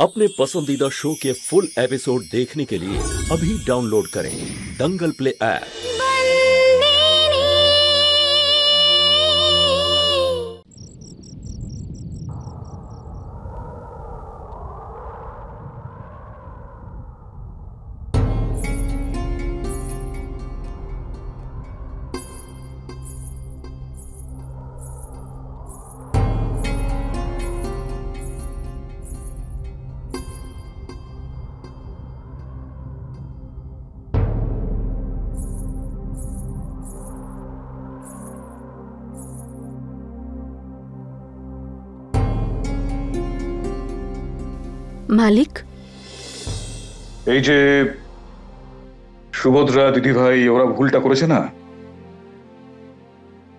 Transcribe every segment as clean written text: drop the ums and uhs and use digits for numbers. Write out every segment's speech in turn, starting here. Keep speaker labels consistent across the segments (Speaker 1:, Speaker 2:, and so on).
Speaker 1: अपने पसंदीदा शो के फुल एपिसोड देखने के लिए अभी डाउनलोड करें दंगल प्ले ऐप।
Speaker 2: মালিক,
Speaker 3: এই যে সুভদ্রা দিদিভাই ওরা ভুলটা করেছে না,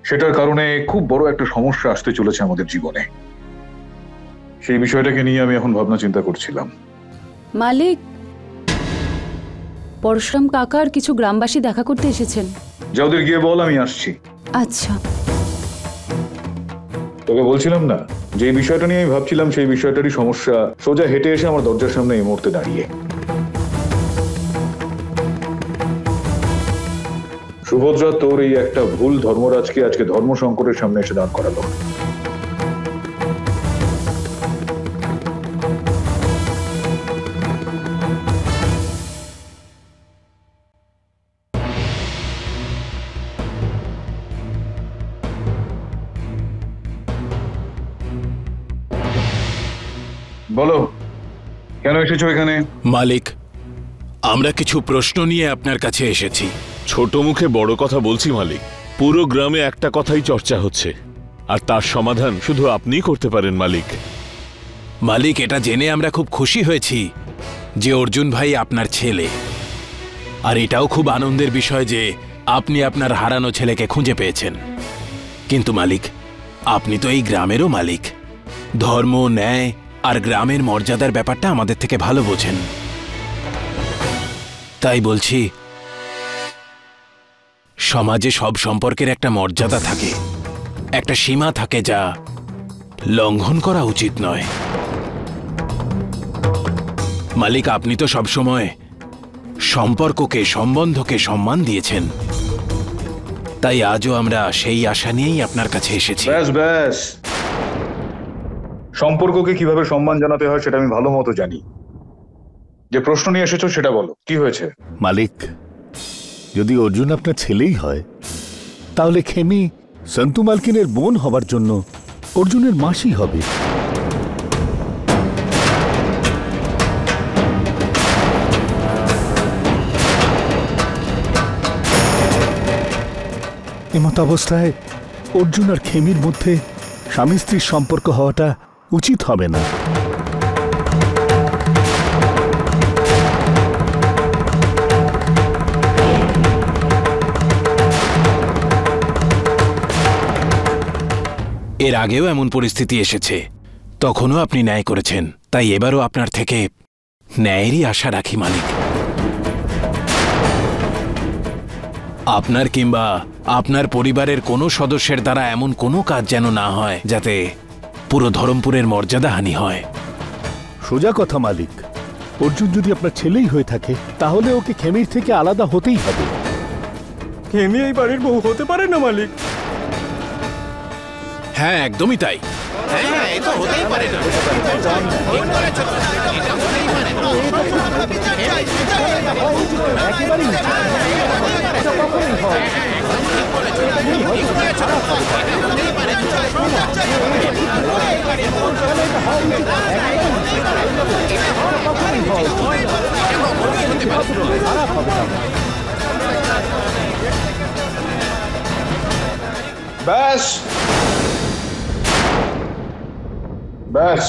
Speaker 3: সেটার কারণে খুব বড় একটা সমস্যা আসতে চলেছে আমাদের জীবনে। সেই বিষয়টাকে নিয়ে আমি এখন ভাবনা চিন্তা করছিলাম।
Speaker 2: মালিক, পরশুরাম কাকা আর কিছু গ্রামবাসী দেখা করতে এসেছেন।
Speaker 3: যা ওদের গিয়ে বল আমি আসছি।
Speaker 2: আচ্ছা।
Speaker 3: তোকে বলছিলাম না যে বিষয়টা নিয়ে আমি ভাবছিলাম, সেই বিষয়টারই সমস্যা সোজা হেঁটে এসে আমার দরজার সামনে এই মুহূর্তে দাঁড়িয়ে। সুভদ্রা তোর এই একটা ভুল ধর্মরাজকে আজকে ধর্ম সংকটের সামনে এসে দাঁড় করালো। বলো, কেন এসেছো এখানে?
Speaker 4: মালিক, আমরা কিছু প্রশ্ন নিয়ে আপনার কাছে এসেছি।
Speaker 5: ছোট মুখে বড় কথা বলছি মালিক। পুরো গ্রামে একটা কথাই চর্চা হচ্ছে, আর তার সমাধান শুধু আপনিই করতে পারেন মালিক।
Speaker 4: মালিক, এটা জেনে আমরা খুব খুশি হয়েছি যে অর্জুন ভাই আপনার ছেলে, আর এটাও খুব আনন্দের বিষয় যে আপনি আপনার হারানো ছেলেকে খুঁজে পেয়েছেন। কিন্তু মালিক, আপনি তো এই গ্রামেরও মালিক। ধর্ম, ন্যায় আর গ্রামের মর্যাদার ব্যাপারটা আমাদের থেকে ভালো বোঝেন। তাই বলছি, সমাজে সব সম্পর্কের একটা মর্যাদা থাকে, একটা সীমা থাকে, যা লঙ্ঘন করা উচিত নয়। মালিক, আপনি তো সবসময় সম্পর্ককে, সম্বন্ধকে সম্মান দিয়েছেন। তাই আজও আমরা সেই আশা নিয়েই আপনার কাছে এসেছি।
Speaker 3: ব্যাস ব্যাস, সম্পর্ককে কিভাবে সম্মান জানাতে হয় সেটা আমি ভালো মতো জানি। যে প্রশ্ন নিয়ে এসেছো সেটা বলো, কি হয়েছে?
Speaker 6: মালিক, যদি অর্জুন আপনার ছেলেই হয়, তাহলে খেমি সন্তু মালকিনের বোন হবার জন্য অর্জুনের মাসি হবে। এমত অবস্থায় অর্জুন আর খেমির মধ্যে স্বামী স্ত্রীর সম্পর্ক হওয়াটা উচিত হবে না।
Speaker 4: এর আগেও এমন পরিস্থিতি এসেছে, তখনও আপনি ন্যায় করেছেন। তাই এবারও আপনার থেকে ন্যায়েরই আশা রাখি মালিক। আপনার কিংবা আপনার পরিবারের কোনো সদস্যের দ্বারা এমন কোনো কাজ যেন না হয় যাতে পুরো ধরমপুরের মর্যাদা হানি হয়।
Speaker 6: সোজা কথা মালিক, অর্জুন যদি আপনার ছেলেই হয়ে থাকে, তাহলে ওকে খেমির থেকে আলাদা হতেই হবে।
Speaker 7: খেমি এই বাড়ির বউ হতে পারে না মালিক।
Speaker 4: হ্যাঁ, একদমই তাই।
Speaker 3: ব্যাস ব্যাস,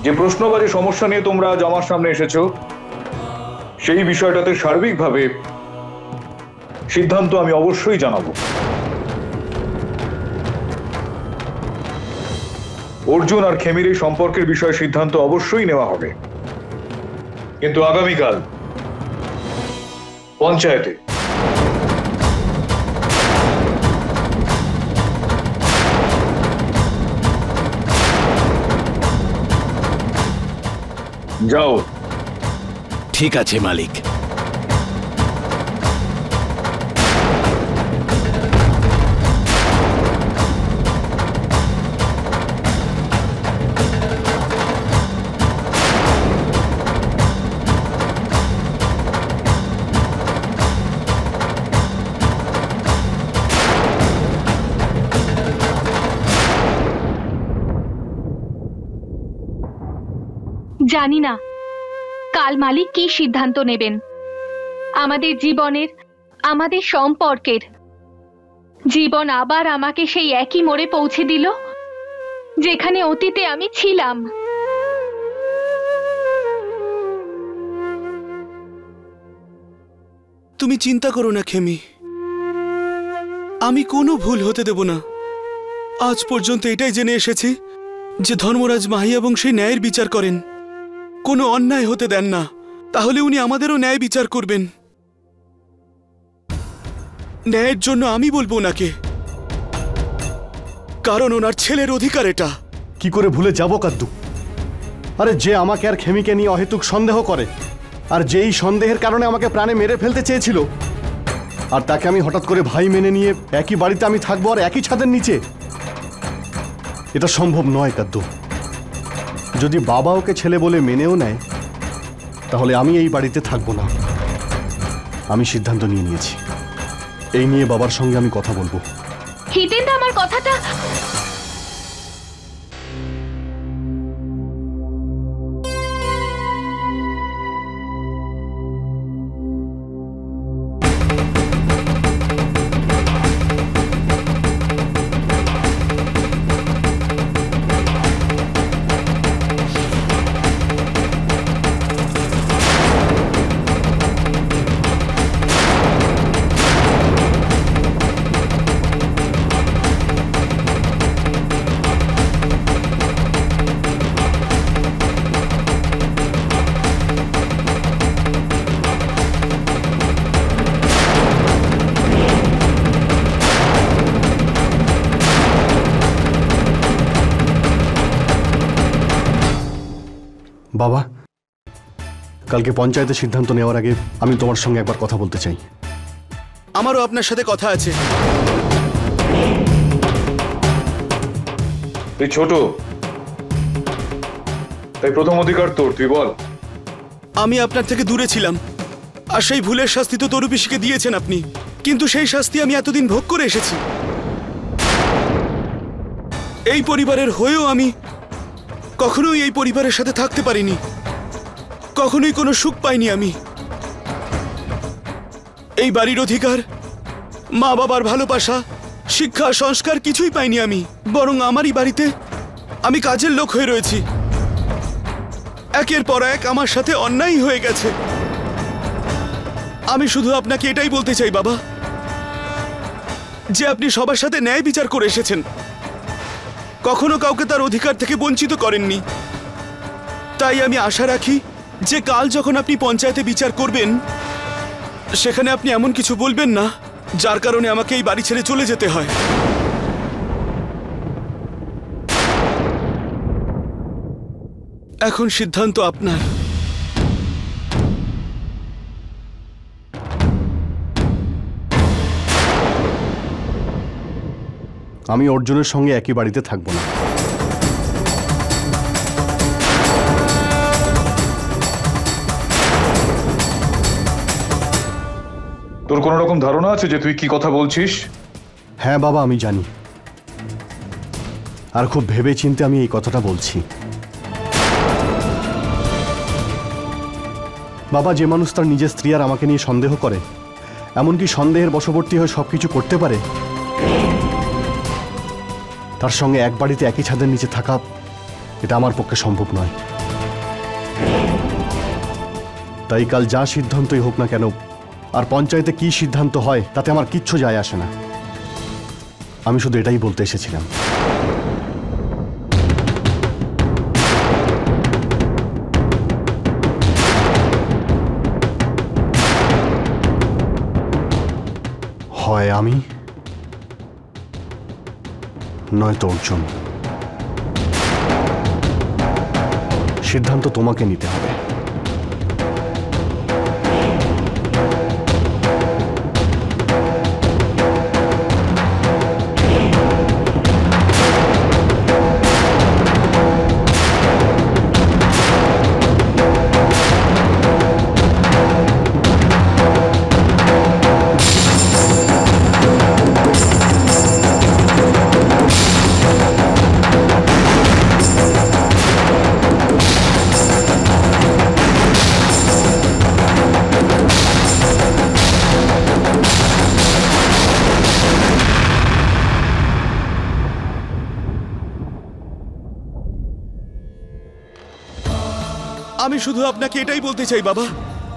Speaker 3: যে প্রশ্ন বা যে সমস্যা নিয়ে তোমরা আজ আমার সামনে এসেছো, সেই বিষয়টাতে সার্বিকভাবে সিদ্ধান্ত আমি অবশ্যই জানাবো। অর্জুন আর খেমির এই সম্পর্কের বিষয়ে সিদ্ধান্ত অবশ্যই নেওয়া হবে, কিন্তু আগামীকাল পঞ্চায়েতে যাও।
Speaker 4: ঠিক আছে মালিক।
Speaker 8: জানি না কাল মালিক কি সিদ্ধান্ত নেবেন আমাদের জীবনের, আমাদের সম্পর্কের। জীবন আবার আমাকে সেই একই মোড়ে পৌঁছে দিল যেখানে অতীতে আমি ছিলাম।
Speaker 9: তুমি চিন্তা করো না খেমি, আমি কোনো ভুল হতে দেব না। আজ পর্যন্ত এটাই জেনে এসেছি যে ধর্মরাজ মাহিয়া বংশে ন্যায়ের বিচার করেন, কোনো অন্যায় হতে দেন না। তাহলে উনি আমাদেরও ন্যায় বিচার করবেন। ন্যায়ের জন্য আমি বলবো ওনাকে, কারণ ওনার ছেলের অধিকার এটা।
Speaker 10: কি করে ভুলে যাব কাদ্দু? আরে যে আমাকে আর খেমিকে নিয়ে অহেতুক সন্দেহ করে, আর যেই সন্দেহের কারণে আমাকে প্রাণে মেরে ফেলতে চেয়েছিল, আর তাকে আমি হঠাৎ করে ভাই মেনে নিয়ে একই বাড়িতে আমি থাকবো আর একই ছাদের নিচে, এটা সম্ভব নয় কাদ্দু। যদি বাবা ওকে ছেলে বলে মেনেও নেয় তাহলে আমি এই বাড়িতে থাকবো না। আমি সিদ্ধান্ত নিয়ে নিয়েছি, এই নিয়ে বাবার সঙ্গে আমি কথা বলবো।
Speaker 8: হিতেন্দা আমার কথাটা
Speaker 10: বাবা, কালকে পঞ্চায়েতের সিদ্ধান্ত নেওয়ার আগে আমি তোমার সঙ্গে একবার কথা বলতে চাই।
Speaker 9: আমারও আপনার সাথে কথা আছে।
Speaker 3: তুই ছোট, তাই প্রথম অধিকার তোর, তুই বল।
Speaker 9: আমি আপনার থেকে দূরে ছিলাম, আর সেই ভুলের শাস্তি তো তরু পিসিকে দিয়েছেন আপনি, কিন্তু সেই শাস্তি আমি এতদিন ভোগ করে এসেছি। এই পরিবারের হয়েও আমি কখনোই এই পরিবারের সাথে থাকতে পারিনি, কখনোই কোনো সুখ পাইনি। আমি এই বাড়ির অধিকার, মা বাবার ভালোবাসা, শিক্ষা, সংস্কার কিছুই পাইনি আমি, বরং আমারই বাড়িতে আমি কাজের লোক হয়ে রয়েছি। একের পর এক আমার সাথে অন্যায় হয়ে গেছে। আমি শুধু আপনাকে এটাই বলতে চাই বাবা, যে আপনি সবার সাথে ন্যায় বিচার করে এসেছেন, কখনো কাউকে তার অধিকার থেকে বঞ্চিত করেননি। তাই আমি আশা রাখি যে কাল যখন আপনি পঞ্চায়েতে বিচার করবেন, সেখানে আপনি এমন কিছু বলবেন না যার কারণে আমাকে এই বাড়ি ছেড়ে চলে যেতে হয়। এখন সিদ্ধান্ত আপনার।
Speaker 10: আমি অর্জুনের সঙ্গে একই বাড়িতে থাকবো না।
Speaker 3: তোর কোনো রকম ধারণা আছে যে তুই কি কথা বলছিস?
Speaker 10: হ্যাঁ বাবা, আমি জানি, আর খুব ভেবে চিন্তে আমি এই কথাটা বলছি। বাবা, যে মানুষ তার নিজের স্ত্রী আর আমাকে নিয়ে সন্দেহ করে, এমনকি সন্দেহের বশবর্তী হয়ে সবকিছু করতে পারে, তার সঙ্গে এক বাড়িতে একই ছাদের নিচে থাকা, এটা আমার পক্ষে সম্ভব নয়। তাই কাল যা সিদ্ধান্তই হোক না কেন, আর পঞ্চায়েতে কি সিদ্ধান্ত হয় তাতে আমার কিচ্ছু যায় আসে না। আমি শুধু এটাই বলতে এসেছিলাম। হয় আমি, নয়তো অর্জুন। সিদ্ধান্ত তোমাকে নিতে হবে।
Speaker 9: আমি শুধু আপনাকে এটাই বলতে চাই বাবা,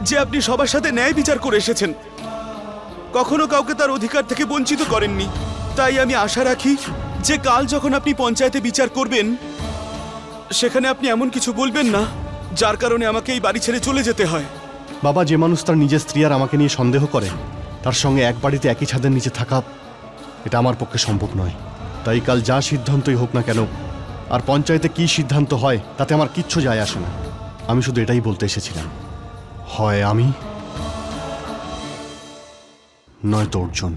Speaker 9: যে আপনি সবার সাথে ন্যায় বিচার করে এসেছেন, কখনো কাউকে তার অধিকার থেকে বঞ্চিত করেননি। তাই আমি আশা রাখি যে কাল যখন আপনি পঞ্চায়েতে বিচার করবেন, সেখানে আপনি এমন কিছু বলবেন না যার কারণে আমাকে এই বাড়ি ছেড়ে চলে যেতে হয়।
Speaker 10: বাবা, যে মানুষ তার নিজের স্ত্রী আর আমাকে নিয়ে সন্দেহ করে, তার সঙ্গে এক বাড়িতে একই ছাদের নিচে থাকা এটা আমার পক্ষে সম্ভব নয়। তাই কাল যা সিদ্ধান্তই হোক না কেন, আর পঞ্চায়েতে কি সিদ্ধান্ত হয় তাতে আমার কিচ্ছু যায় আসে না। আমি শুধু এটাই বলতে এসেছিলাম, হয় আমি নয়তো অর্জুন।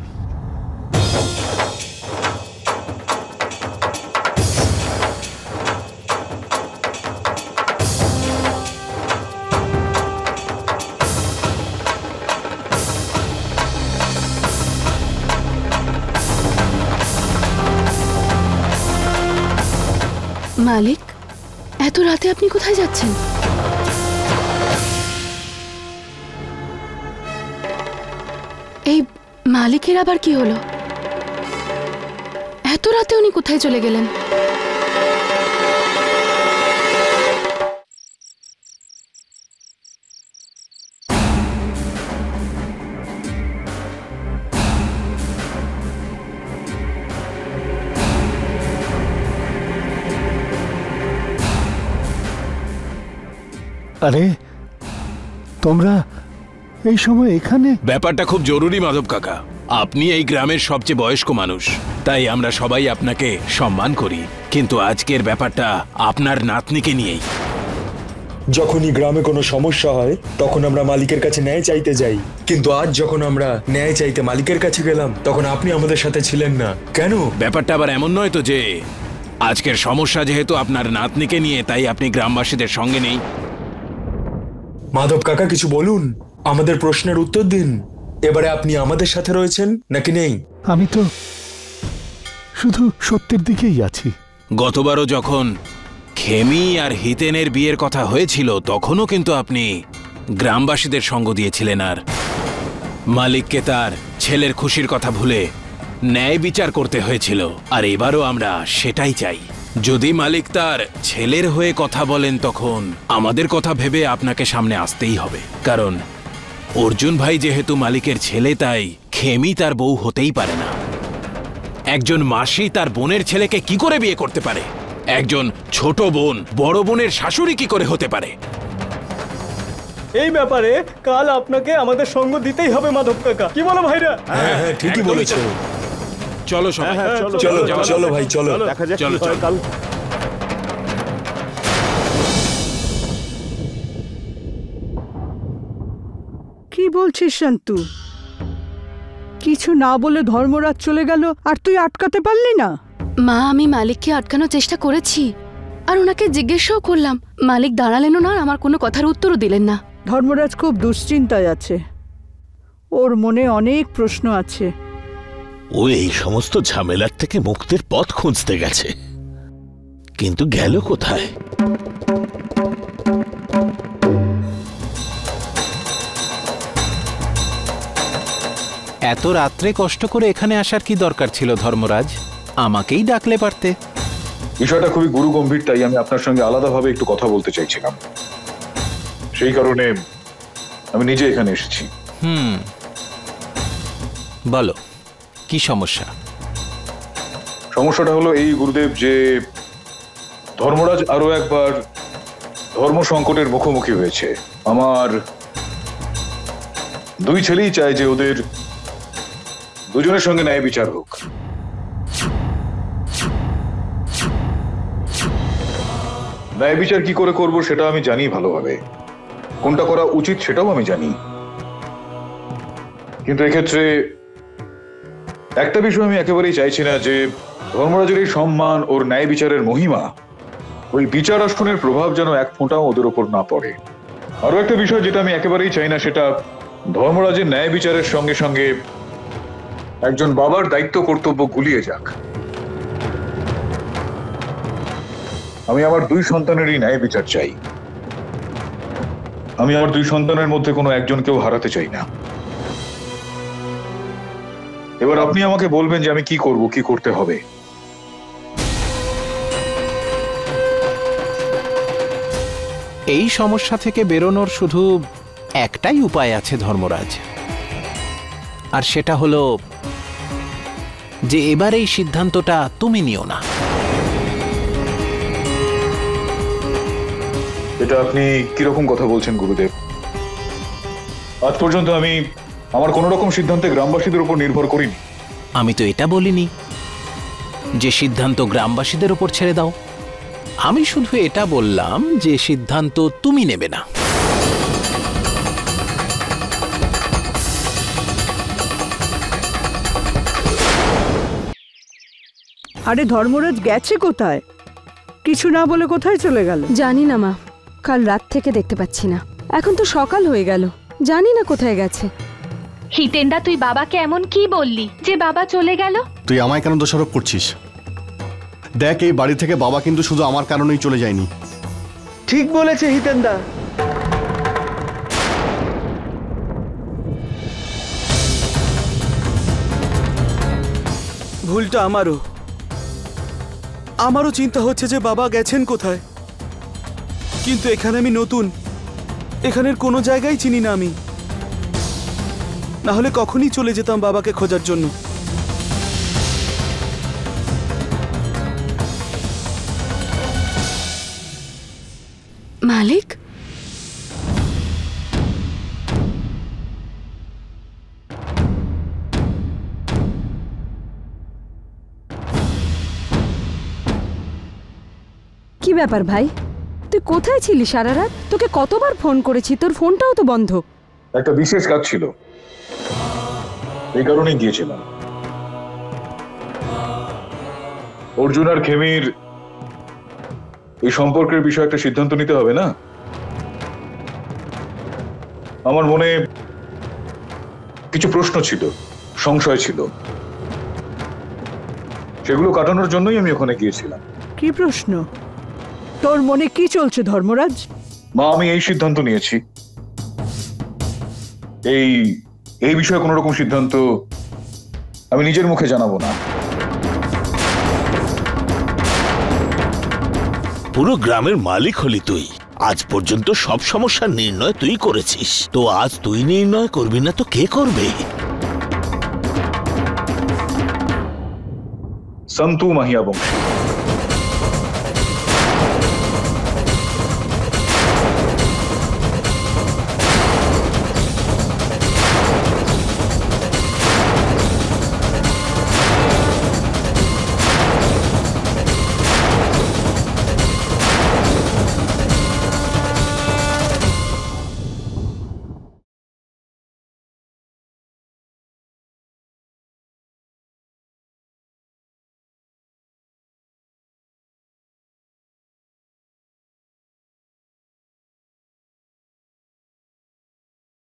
Speaker 2: মালিক, এত রাতে আপনি কোথায় যাচ্ছেন? এই মালিকের আবার কি হলো? এত রাতে উনি কোথায় চলে গেলেন?
Speaker 6: আরে তোমরা এই সময় এখানে?
Speaker 4: ব্যাপারটা খুব জরুরি মাধব কাকা। আপনি এই গ্রামের সবচেয়ে বয়স্ক মানুষ, তাই আমরা সবাই আপনাকে সম্মান করি, কিন্তু আজকের ব্যাপারটা আপনার নাতনিকে নিয়েই।
Speaker 11: যখনই গ্রামে কোনো সমস্যা হয় তখন আমরা মালিকের কাছে ন্যায় চাইতে যাই, কিন্তু আজ যখন আমরা ন্যায় চাইতে মালিকের কাছে গেলাম তখন আপনি আমাদের সাথে ছিলেন না কেন?
Speaker 4: ব্যাপারটা আবার এমন নয় তো যে আজকের সমস্যা যেহেতু আপনার নাতনিকে নিয়ে, তাই আপনি গ্রামবাসীদের সঙ্গে নেই।
Speaker 11: মাধব কাকা, কিছু বলুন, আমাদের প্রশ্নের উত্তর দিন। এবারে আপনি আমাদের সাথে রয়েছেন নাকি নেই?
Speaker 6: আমি তো শুধু সত্যের দিকেই আছি।
Speaker 4: গতবারও যখন খেমি আর হিতেনের বিয়ের কথা হয়েছিল, তখনও কিন্তু আপনি গ্রামবাসীদের সঙ্গ দিয়েছিলেন, আর মালিককে তার ছেলের খুশির কথা ভুলে ন্যায় বিচার করতে হয়েছিল। আর এবারও আমরা সেটাই চাই। যদি মালিক তার ছেলের হয়ে কথা বলেন, তখন আমাদের কথা ভেবে আপনাকে সামনে আসতেই হবে, কারণ অর্জুন ভাই যেহেতু মালিকের ছেলে, তাই খেমি তার বউ হতেই পারে না। একজন মাসি তার বোনের ছেলেকে কি করে বিয়ে করতে পারে? একজন ছোট বোন বড় বোনের শাশুড়ি কি করে হতে পারে?
Speaker 7: এই ব্যাপারে কাল আপনাকে আমাদের সঙ্গ দিতেই হবে মাধব কাকা, কি বলো ভাইরা?
Speaker 11: হ্যাঁ হ্যাঁ, ঠিকই বলেছো।
Speaker 4: চলো সবাই,
Speaker 11: চলো চলো ভাই, চলো
Speaker 6: দেখা যাক
Speaker 4: চলো,
Speaker 6: কি হয়
Speaker 4: চলো।
Speaker 6: কাল।
Speaker 12: কি বলছিস শান্তু? কিছু না বলে ধর্মরাজ চলে গেল আর তুই আটকাতে পারলি না?
Speaker 2: মা, আমি মালিককে আটকানোর চেষ্টা করেছি, আর ওনাকে জিজ্ঞেসও করলাম। মালিক দাঁড়ালেনও না, আর আমার কোনো কথার উত্তরও দিলেন না।
Speaker 12: ধর্মরাজ খুব দুশ্চিন্তায় আছে, ওর মনে অনেক প্রশ্ন আছে।
Speaker 5: ও এই সমস্ত ঝামেলার থেকে মুক্তির পথ খুঁজতে গেছে, কিন্তু গেল কোথায়?
Speaker 4: এত রাত্রে কষ্ট করে এখানে আসার কি দরকার ছিল ধর্মরাজ? আমাকেই ডাকলে পারতে।
Speaker 3: বিষয়টা খুবই গুরু গম্ভীর, তাই আমি আপনার সঙ্গে আলাদাভাবে একটু কথা বলতে চাইছিলাম। সেই কারণে আমি নিজে এখানে এসেছি।
Speaker 4: বলো, কি সমস্যা?
Speaker 3: সমস্যাটা হলো এই গুরুদেব, যে ধর্মরাজ আরো একবার ধর্ম সংকটের মুখোমুখি হয়েছে। আমার দুই ছেলেই চায় যে ওদের দুজনের সঙ্গে ন্যায় বিচার হোক। ন্যায় বিচার কি করে করব সেটা আমি জানি ভালোভাবে, কোনটা করা উচিত সেটাও আমি জানি। কিন্তু এক্ষেত্রে একটা বিষয় আমি একেবারেই চাইছি না যে ধর্মরাজের এই সম্মান ওর ন্যায় বিচারের মহিমা, ওই বিচার আসনের প্রভাব যেন এক ফোঁটাও ওদের ওপর না পড়ে। আরো একটা বিষয় যেটা আমি একেবারেই চাই না, সেটা ধর্মরাজের ন্যায় বিচারের সঙ্গে সঙ্গে একজন বাবার দায়িত্ব কর্তব্য গুলিয়ে যাক। আমি আমার 2 সন্তানেরই ন্যায় বিচার চাই। আমি আমার 2 সন্তানের মধ্যে কোনো একজনকেও হারাতে চাই না। এবার আপনি আমাকে বলবেন যে আমি কি করব, কি করতে হবে।
Speaker 4: এই সমস্যা থেকে বেরোনোর শুধু একটাই উপায় আছে ধর্মরাজ, আর সেটা হলো যে এবার এই সিদ্ধান্তটা তুমি নিও না।
Speaker 3: এটা আপনি কিরকম কথা বলছেন গুরুদেব? আজ পর্যন্ত আমি আমার কোন রকম সিদ্ধান্তে গ্রামবাসীদের উপর নির্ভর করিনি।
Speaker 4: আমি তো এটা বলিনি যে সিদ্ধান্ত গ্রামবাসীদের উপর ছেড়ে দাও। আমি শুধু এটা বললাম যে সিদ্ধান্ত তুমি নেবে না।
Speaker 12: আরে ধর্মরাজ গেছে কোথায়? কিছু না বলে কোথায় চলে গেল?
Speaker 13: জানি না মা, কাল রাত থেকে দেখতে পাচ্ছি না। এখন তো সকাল হয়ে গেল, জানি না কোথায় গেছে।
Speaker 8: হিতেনদা, তুই বাবাকে এমন কি বললি যে বাবা চলে গেল?
Speaker 10: তুই আমায় কেন দোষারোপ করছিস? দেখ, এই বাড়ি থেকে বাবা কিন্তু শুধু আমার কারণেই চলে যায়নি।
Speaker 7: ঠিক বলেছে হিতেনদা। ভুলটা আমারও চিন্তা হচ্ছে যে বাবা গেছেন কোথায়। কিন্তু এখানে আমি নতুন, এখানের কোনো জায়গায় চিনি না আমি। না হলে কখনই চলে যেতাম বাবাকে খোঁজার জন্য।
Speaker 2: মালিক,
Speaker 13: কি ব্যাপার ভাই, তুই কোথায় ছিলি সারা রাত? তোকে কতবার ফোন করেছি, তোর ফোনটাও তো বন্ধ।
Speaker 3: একটা বিশেষ কাজ ছিল, এই কারণেই গিয়েছিলাম। অর্জুন আর খেমির এই সম্পর্কের বিষয়ে একটা সিদ্ধান্ত নিতে হবে না? আমার মনে কিছু প্রশ্ন ছিল, সংশয় ছিল, সেগুলো কাটানোর জন্যই আমি ওখানে গিয়েছিলাম।
Speaker 12: কি প্রশ্ন? তোর মনে কি চলছে ধর্মরাজ?
Speaker 3: মা, আমি এই সিদ্ধান্ত নিয়েছি, এই বিষয়ে কোন রকম সিদ্ধান্ত আমি নিজের মুখে জানাবো না।
Speaker 5: পুরো গ্রামের মালিক হলি তুই। আজ পর্যন্ত সব সমস্যার নির্ণয় তুই করেছিস, তো আজ তুই নির্ণয় করবি না তো কে করবে?
Speaker 3: সন্তু মাহিয়া বংশী।